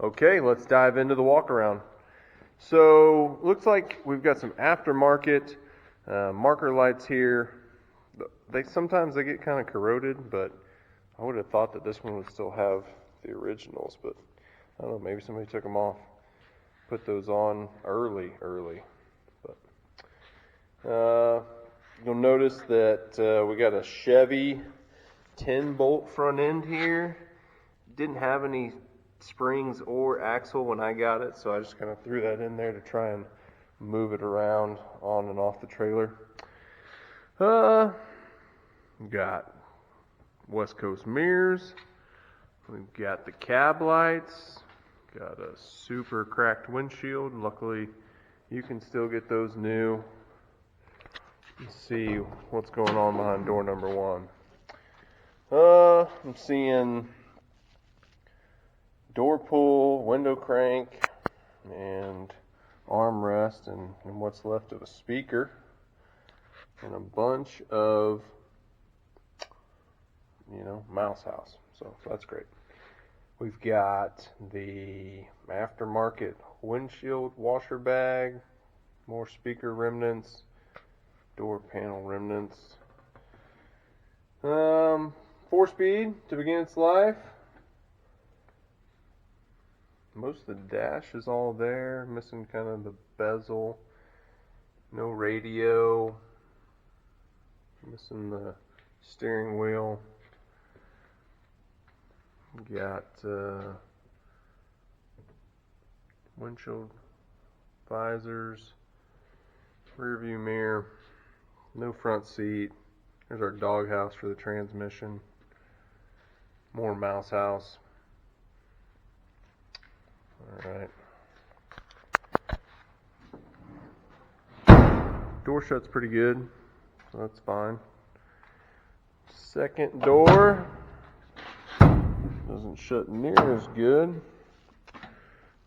Okay, let's dive into the walk around. So looks like we've got some aftermarket marker lights here. Sometimes they get kind of corroded, but I would have thought that this one would still have the originals, but I don't know, maybe somebody took them off. Put those on early. But you'll notice that we got a Chevy 10-bolt front end here. Didn't have any springs or axle when I got it, so I just kind of threw that in there to try and move it around on and off the trailer. Got West Coast mirrors. We've got the cab lights. Got a super cracked windshield. Luckily, you can still get those new. Let's see what's going on behind door number one. I'm seeing door pull, window crank, and armrest, and what's left of a speaker, and a bunch of, mouse house. So that's great. We've got the aftermarket windshield washer bag, more speaker remnants, door panel remnants. 4-speed to begin its life. Most of the dash is all there, missing kind of the bezel. No radio. Missing the steering wheel. Got windshield visors, rear view mirror, no front seat. There's our doghouse for the transmission. More mouse house. Alright. Door shuts pretty good, so that's fine. Second door doesn't shut near as good.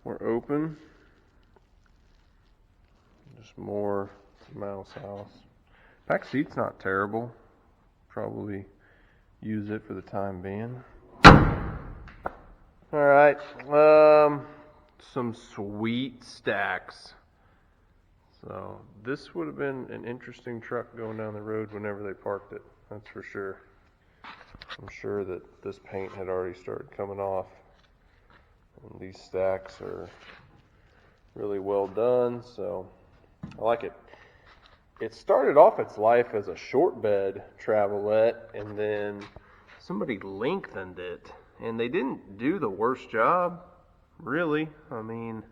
We're open. Just more mouse house. Back seat's not terrible. Probably use it for the time being. Alright, some sweet stacks. So this would have been an interesting truck going down the road whenever they parked it, that's for sure. I'm sure that this paint had already started coming off. And these stacks are really well done, so I like it. It started off its life as a short bed Travelette, and then somebody lengthened it, and they didn't do the worst job, really. I mean,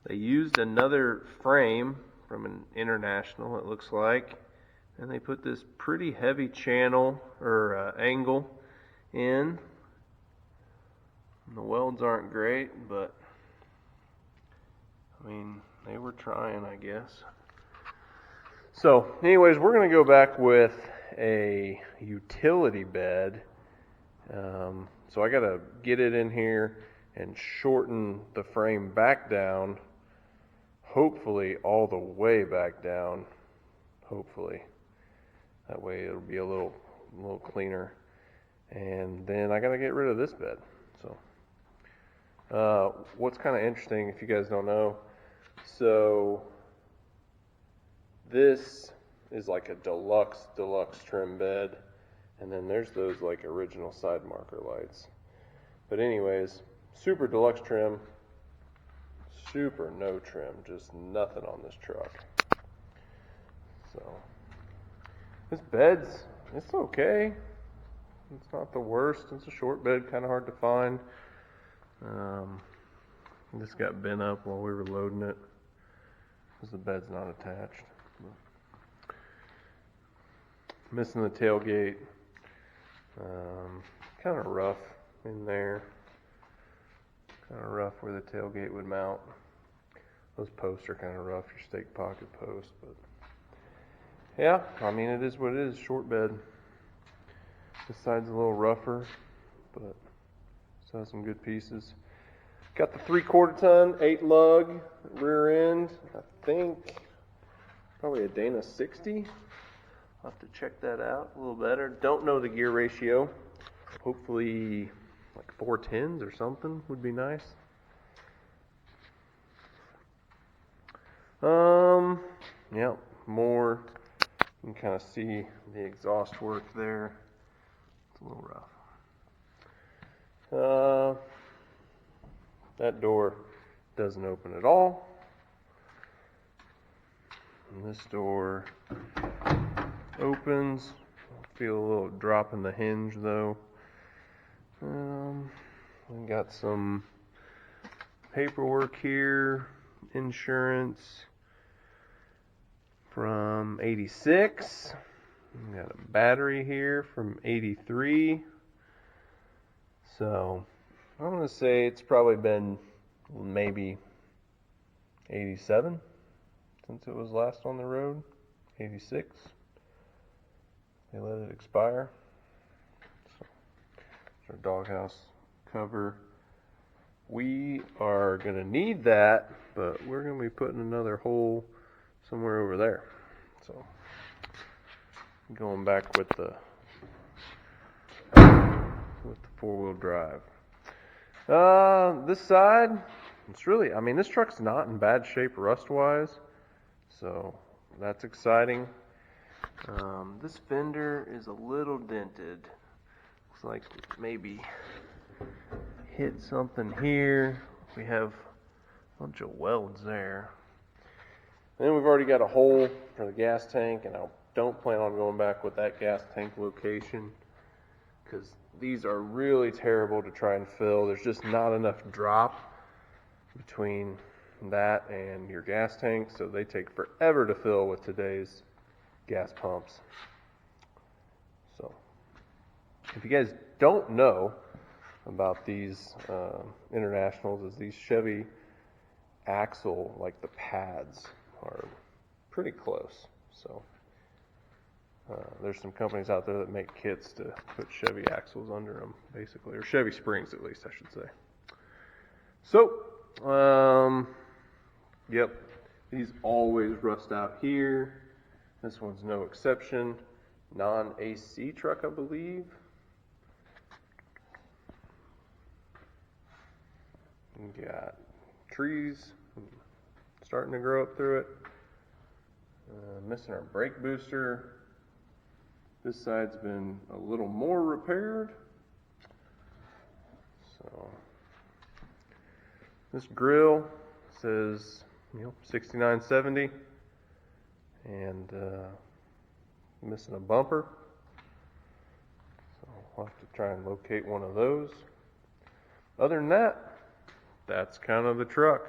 they used another frame from an International, it looks like, and they put this pretty heavy channel or angle in. And the welds aren't great, but I mean, they were trying, I guess. So anyways, we're going to go back with a utility bed. So I got to get it in here and shorten the frame back down, hopefully all the way back down, hopefully. That way it'll be a little cleaner. And then I got to get rid of this bed. So what's kind of interesting, if you guys don't know, so this is like a deluxe trim bed, and then there's those like original side marker lights. But anyways, super deluxe trim, super no trim, just nothing on this truck. So this bed's, it's okay. It's not the worst. It's a short bed, kind of hard to find. This got bent up while we were loading it because the bed's not attached. Missing the tailgate. Kind of rough in there. Kind of rough where the tailgate would mount. Those posts are kind of rough, your stake pocket post, but yeah, I mean, it is what it is, short bed. This side's a little rougher, but still has some good pieces. Got the 3/4 ton, 8 lug rear end. I think probably a Dana 60. I'll have to check that out a little better. Don't know the gear ratio. Hopefully like 410s or something would be nice. Yep, more. You can kind of see the exhaust work there. It's a little rough. That door doesn't open at all. And this door opens. I feel a little drop in the hinge though. We got some paperwork here, insurance from 86. We got a battery here from 83. So I'm going to say it's probably been maybe 87 since it was last on the road. 86. They let it expire. So our doghouse cover. We are going to need that, but we're going to be putting another hole somewhere over there. So going back with the four-wheel drive. This side, it's really, I mean, this truck's not in bad shape rust-wise, so that's exciting. This fender is a little dented. Looks like maybe hit something here. We have a bunch of welds there. And then we've already got a hole for the gas tank, and I don't plan on going back with that gas tank location because these are really terrible to try and fill. There's just not enough drop between that and your gas tank, so they take forever to fill with today's gas pumps. So if you guys don't know about these Internationals, is these Chevy axle, like the pads are pretty close. So there's some companies out there that make kits to put Chevy axles under them, basically, or Chevy springs at least, I should say. So, yep, these always rust out here. This one's no exception. Non-AC truck, I believe. We got trees starting to grow up through it. Missing our brake booster. This side's been a little more repaired. So this grill says, 6970, and missing a bumper. So I'll have to try and locate one of those. Other than that, that's kind of the truck.